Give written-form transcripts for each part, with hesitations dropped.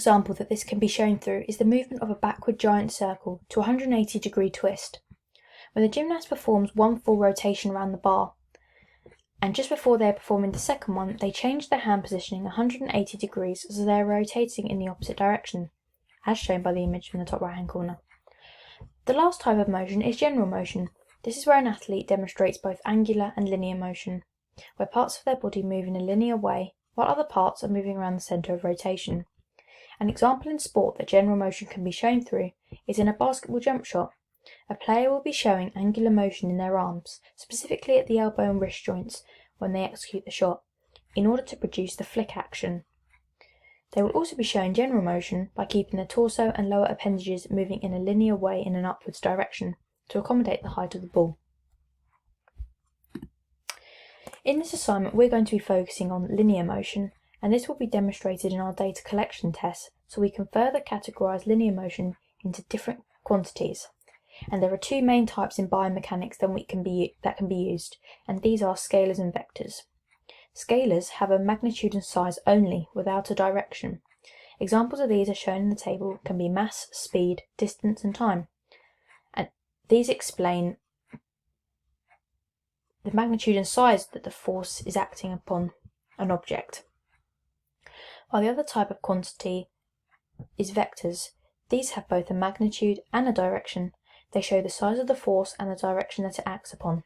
example that this can be shown through is the movement of a backward giant circle to a 180-degree twist. When the gymnast performs one full rotation around the bar, and just before they are performing the second one, they change their hand positioning 180 degrees so they are rotating in the opposite direction, as shown by the image in the top right hand corner. The last type of motion is general motion. This is where an athlete demonstrates both angular and linear motion, where parts of their body move in a linear way while other parts are moving around the centre of rotation. An example in sport that general motion can be shown through is in a basketball jump shot. A player will be showing angular motion in their arms, specifically at the elbow and wrist joints when they execute the shot, in order to produce the flick action. They will also be showing general motion by keeping their torso and lower appendages moving in a linear way in an upwards direction to accommodate the height of the ball. In this assignment, we're going to be focusing on linear motion, and this will be demonstrated in our data collection tests, so we can further categorise linear motion into different quantities. And there are two main types in biomechanics that can be used, and these are scalars and vectors. Scalars have a magnitude and size only, without a direction. Examples of these are shown in the table can be mass, speed, distance and time. And these explain the magnitude and size that the force is acting upon an object. While the other type of quantity is vectors, these have both a magnitude and a direction. They show the size of the force and the direction that it acts upon.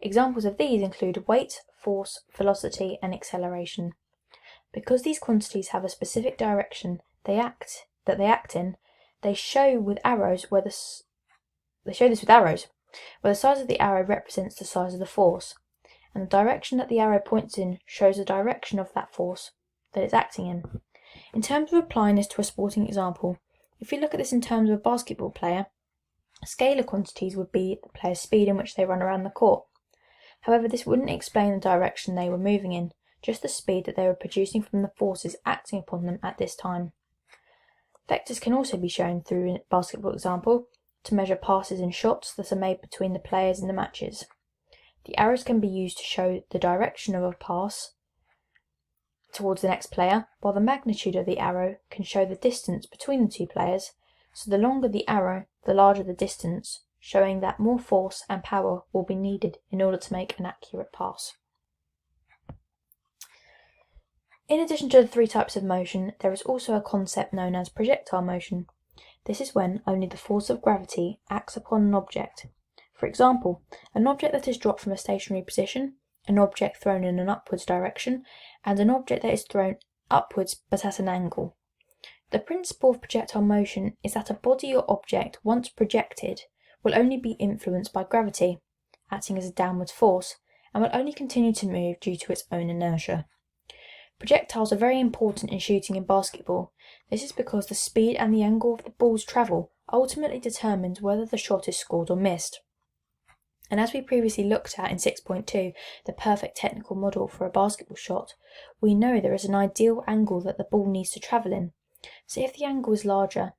Examples of these include weight, force, velocity and acceleration. Because these quantities have a specific direction they act in, they show this with arrows, where the size of the arrow represents the size of the force, and the direction that the arrow points in shows the direction of that force that it's acting in. In terms of applying this to a sporting example, if you look at this in terms of a basketball player, scalar quantities would be the player's speed in which they run around the court. However, this wouldn't explain the direction they were moving in, just the speed that they were producing from the forces acting upon them at this time. Vectors can also be shown through a basketball example to measure passes and shots that are made between the players in the matches. The arrows can be used to show the direction of a pass towards the next player, while the magnitude of the arrow can show the distance between the two players, so the longer the arrow, the larger the distance, showing that more force and power will be needed in order to make an accurate pass. In addition to the three types of motion, there is also a concept known as projectile motion. This is when only the force of gravity acts upon an object. For example, an object that is dropped from a stationary position, an object thrown in an upwards direction, and an object that is thrown upwards but at an angle. The principle of projectile motion is that a body or object, once projected, will only be influenced by gravity, acting as a downward force, and will only continue to move due to its own inertia. Projectiles are very important in shooting in basketball. This is because the speed and the angle of the ball's travel ultimately determines whether the shot is scored or missed. And as we previously looked at in 6.2, the perfect technical model for a basketball shot, we know there is an ideal angle that the ball needs to travel in. So if the angle is larger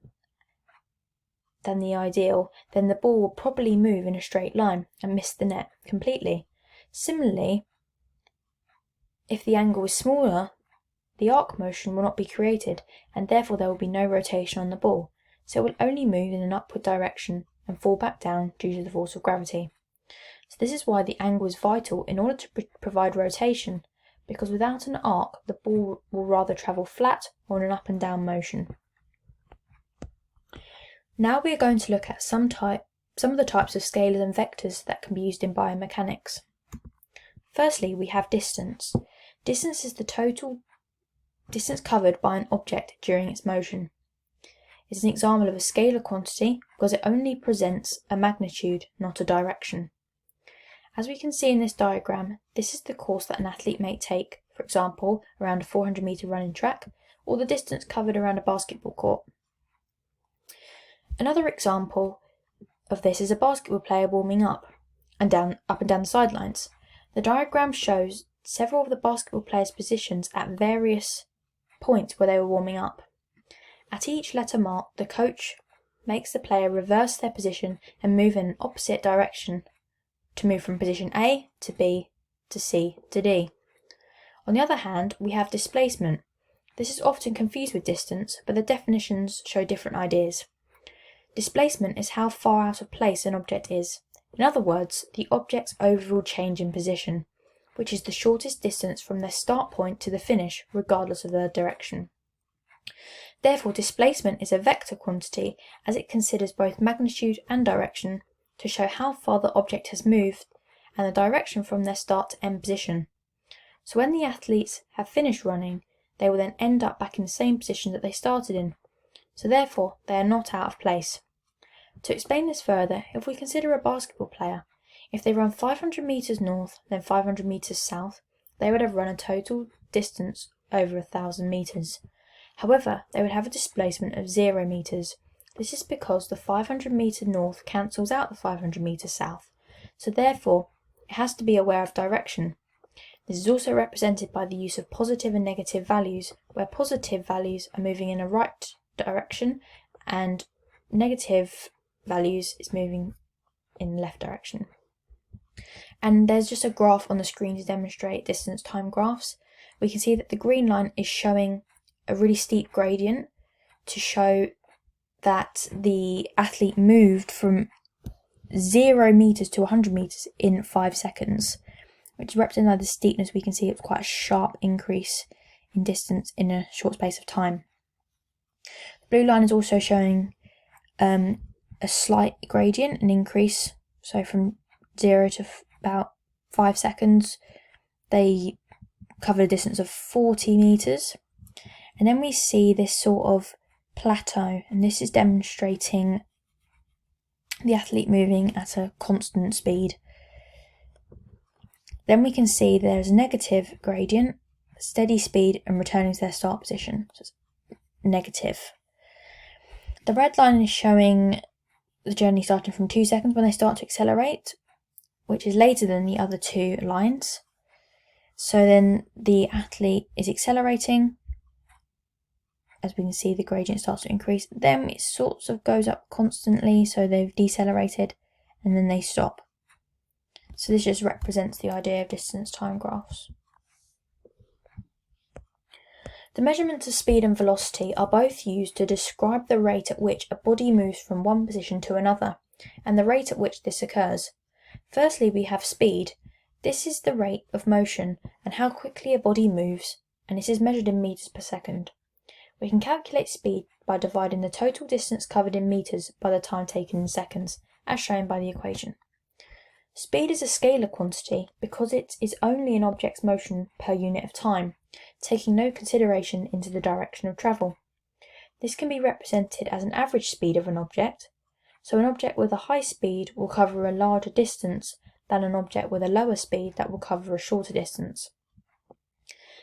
than the ideal, then the ball will probably move in a straight line and miss the net completely. Similarly, if the angle is smaller, the arc motion will not be created, and therefore there will be no rotation on the ball, so it will only move in an upward direction and fall back down due to the force of gravity. So this is why the angle is vital in order to provide rotation, because without an arc, the ball will rather travel flat or in an up and down motion. Now we are going to look at some of the types of scalars and vectors that can be used in biomechanics. Firstly, we have distance. Distance is the total distance covered by an object during its motion. It is an example of a scalar quantity because it only presents a magnitude, not a direction. As we can see in this diagram, this is the course that an athlete may take, for example, around a 400-metre running track, or the distance covered around a basketball court. Another example of this is a basketball player warming up and down the sidelines. The diagram shows several of the basketball players' positions at various points where they were warming up. At each letter mark, the coach makes the player reverse their position and move in an opposite direction to move from position A to B to C to D. On the other hand, we have displacement. This is often confused with distance, but the definitions show different ideas. Displacement is how far out of place an object is. In other words, the object's overall change in position, which is the shortest distance from their start point to the finish, regardless of their direction. Therefore, displacement is a vector quantity as it considers both magnitude and direction to show how far the object has moved and the direction from their start to end position. So when the athletes have finished running, they will then end up back in the same position that they started in. So therefore, they are not out of place. To explain this further, if we consider a basketball player, if they run 500 metres north, then 500 metres south, they would have run a total distance over 1,000 metres. However, they would have a displacement of 0 metres. This is because the 500 metre north cancels out the 500 metre south, so therefore it has to be aware of direction. This is also represented by the use of positive and negative values, where positive values are moving in a right direction and negative values is moving in the left direction. And there's just a graph on the screen to demonstrate distance time graphs. We can see that the green line is showing a really steep gradient to show that the athlete moved from 0 metres to 100 metres in 5 seconds, which is represented by the steepness. We can see it's quite a sharp increase in distance in a short space of time. The blue line is also showing a slight gradient, an increase, so from 0 to about 5 seconds they cover a distance of 40 metres. And then we see this sort of plateau, and this is demonstrating the athlete moving at a constant speed. Then we can see there's a negative gradient, steady speed, and returning to their start position. So it's negative. The red line is showing the journey starting from 2 seconds when they start to accelerate, which is later than the other two lines. So then the athlete is accelerating. As we can see, the gradient starts to increase. Then it sort of goes up constantly, so they've decelerated, and then they stop. So this just represents the idea of distance time graphs. The measurements of speed and velocity are both used to describe the rate at which a body moves from one position to another, and the rate at which this occurs. Firstly, we have speed. This is the rate of motion and how quickly a body moves, and this is measured in meters per second. We can calculate speed by dividing the total distance covered in meters by the time taken in seconds, as shown by the equation. Speed is a scalar quantity because it is only an object's motion per unit of time, taking no consideration into the direction of travel. This can be represented as an average speed of an object, so an object with a high speed will cover a larger distance than an object with a lower speed that will cover a shorter distance.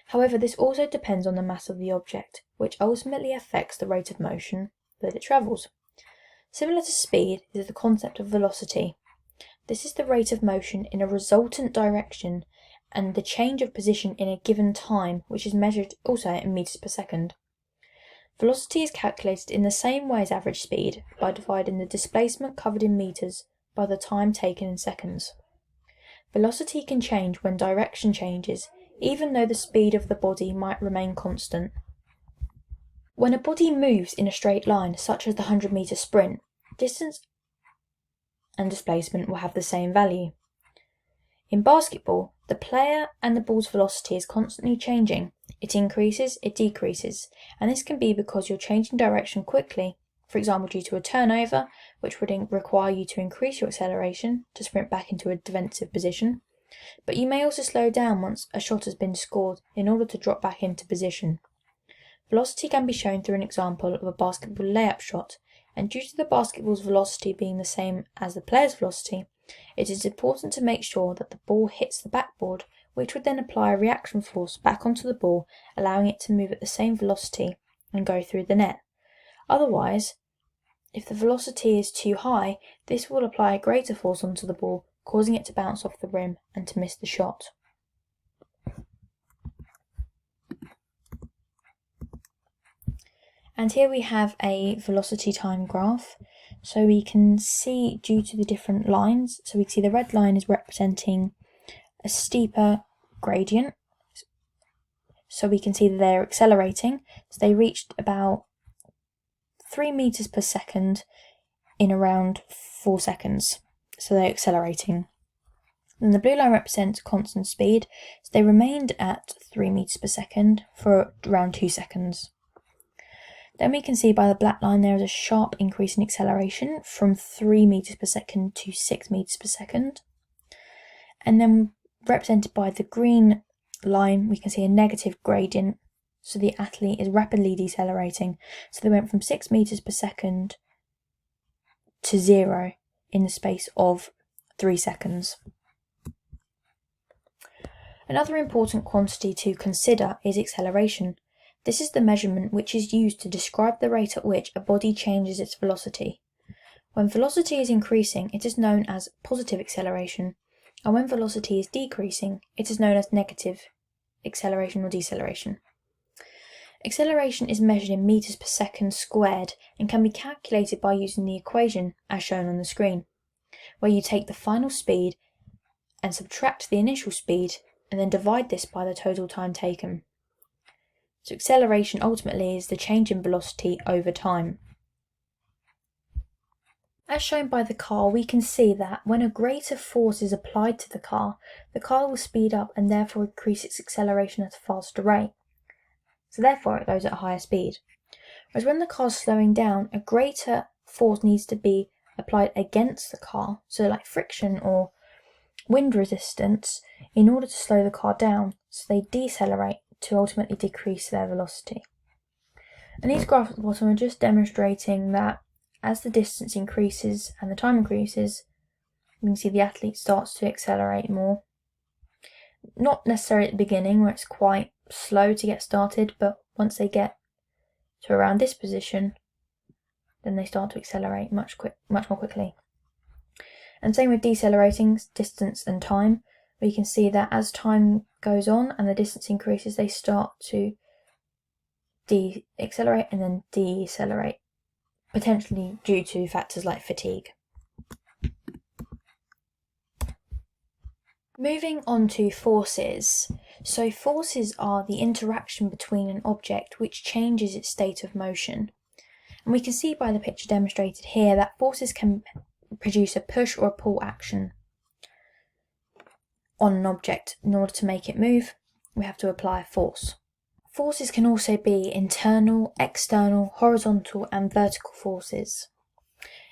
However, this also depends on the mass of the object, which ultimately affects the rate of motion that it travels. Similar to speed is the concept of velocity. This is the rate of motion in a resultant direction and the change of position in a given time, which is measured also in meters per second. Velocity is calculated in the same way as average speed, by dividing the displacement covered in meters by the time taken in seconds. Velocity can change when direction changes, even though the speed of the body might remain constant. When a body moves in a straight line, such as the 100-metre sprint, distance and displacement will have the same value. In basketball, the player and the ball's velocity is constantly changing. It increases, it decreases, and this can be because you're changing direction quickly, for example due to a turnover, which would require you to increase your acceleration to sprint back into a defensive position, but you may also slow down once a shot has been scored in order to drop back into position. Velocity can be shown through an example of a basketball layup shot, and due to the basketball's velocity being the same as the player's velocity, it is important to make sure that the ball hits the backboard, which would then apply a reaction force back onto the ball, allowing it to move at the same velocity and go through the net. Otherwise, if the velocity is too high, this will apply a greater force onto the ball, causing it to bounce off the rim and to miss the shot. And here we have a velocity time graph. So we can see, due to the different lines, so we can see the red line is representing a steeper gradient. so we can see that they're accelerating. So they reached about 3 meters per second in around 4 seconds. So they're accelerating. And the blue line represents constant speed, so they remained at 3 meters per second for around 2 seconds. Then we can see by the black line there is a sharp increase in acceleration from 3 meters per second to 6 meters per second. And then represented by the green line, we can see a negative gradient, so the athlete is rapidly decelerating. So they went from 6 meters per second to 0 in the space of 3 seconds. Another important quantity to consider is acceleration. This is the measurement which is used to describe the rate at which a body changes its velocity. When velocity is increasing, it is known as positive acceleration, and when velocity is decreasing, it is known as negative acceleration or deceleration. Acceleration is measured in meters per second squared and can be calculated by using the equation as shown on the screen, where you take the final speed and subtract the initial speed and then divide this by the total time taken. So acceleration ultimately is the change in velocity over time. As shown by the car, we can see that when a greater force is applied to the car will speed up and therefore increase its acceleration at a faster rate. So therefore it goes at a higher speed. Whereas when the car is slowing down, a greater force needs to be applied against the car, so like friction or wind resistance, in order to slow the car down, so they decelerate to ultimately decrease their velocity. And these graphs at the bottom are just demonstrating that as the distance increases and the time increases, you can see the athlete starts to accelerate more. Not necessarily at the beginning where it's quite slow to get started, but once they get to around this position, then they start to accelerate much more quickly. And same with decelerating, distance and time. We can see that as time goes on and the distance increases, they start to accelerate and then decelerate, potentially due to factors like fatigue. Moving on to forces. So forces are the interaction between an object which changes its state of motion. And we can see by the picture demonstrated here that forces can produce a push or a pull action on an object. In order to make it move, we have to apply a force. Forces can also be internal, external, horizontal and vertical forces.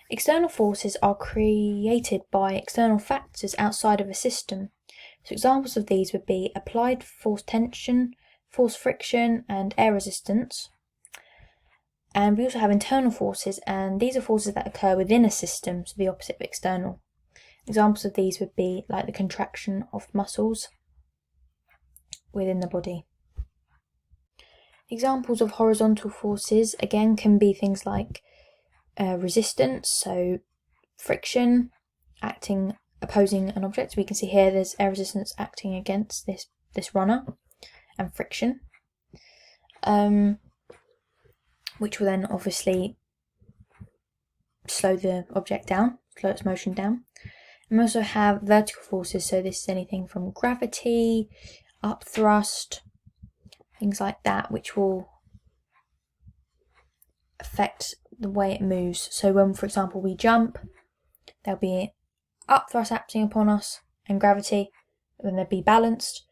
External forces are created by external factors outside of a system. So examples of these would be applied force tension, force friction and air resistance. And we also have internal forces, and these are forces that occur within a system, so the opposite of external. Examples of these would be like the contraction of muscles within the body. Examples of horizontal forces again can be things like resistance, so friction opposing an object. We can see here there's air resistance acting against this runner, and friction, which will then obviously slow the object down, slow its motion down. And we also have vertical forces, so this is anything from gravity, upthrust, things like that, which will affect the way it moves. So when, for example, we jump, there'll be upthrust acting upon us and gravity, then they'll be balanced.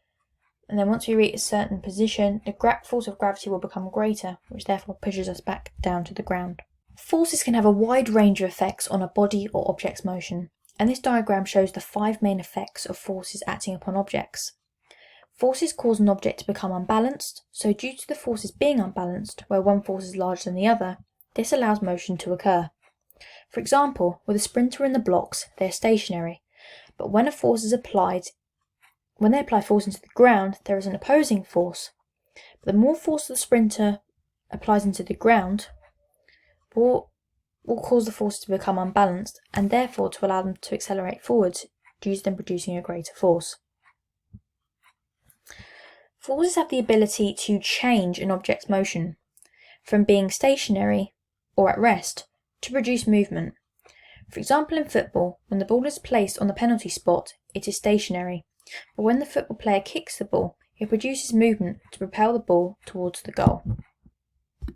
And then once we reach a certain position, the force of gravity will become greater, which therefore pushes us back down to the ground. Forces can have a wide range of effects on a body or object's motion, and this diagram shows the 5 main effects of forces acting upon objects. Forces cause an object to become unbalanced, so due to the forces being unbalanced, where one force is larger than the other, this allows motion to occur. For example, with a sprinter in the blocks, they are stationary, but when they apply force into the ground, there is an opposing force. But the more force the sprinter applies into the ground will cause the force to become unbalanced, and therefore to allow them to accelerate forwards, due to them producing a greater force. Forces have the ability to change an object's motion, from being stationary or at rest to produce movement. For example, in football, when the ball is placed on the penalty spot, it is stationary, but when the football player kicks the ball, It produces movement to propel the ball towards the goal.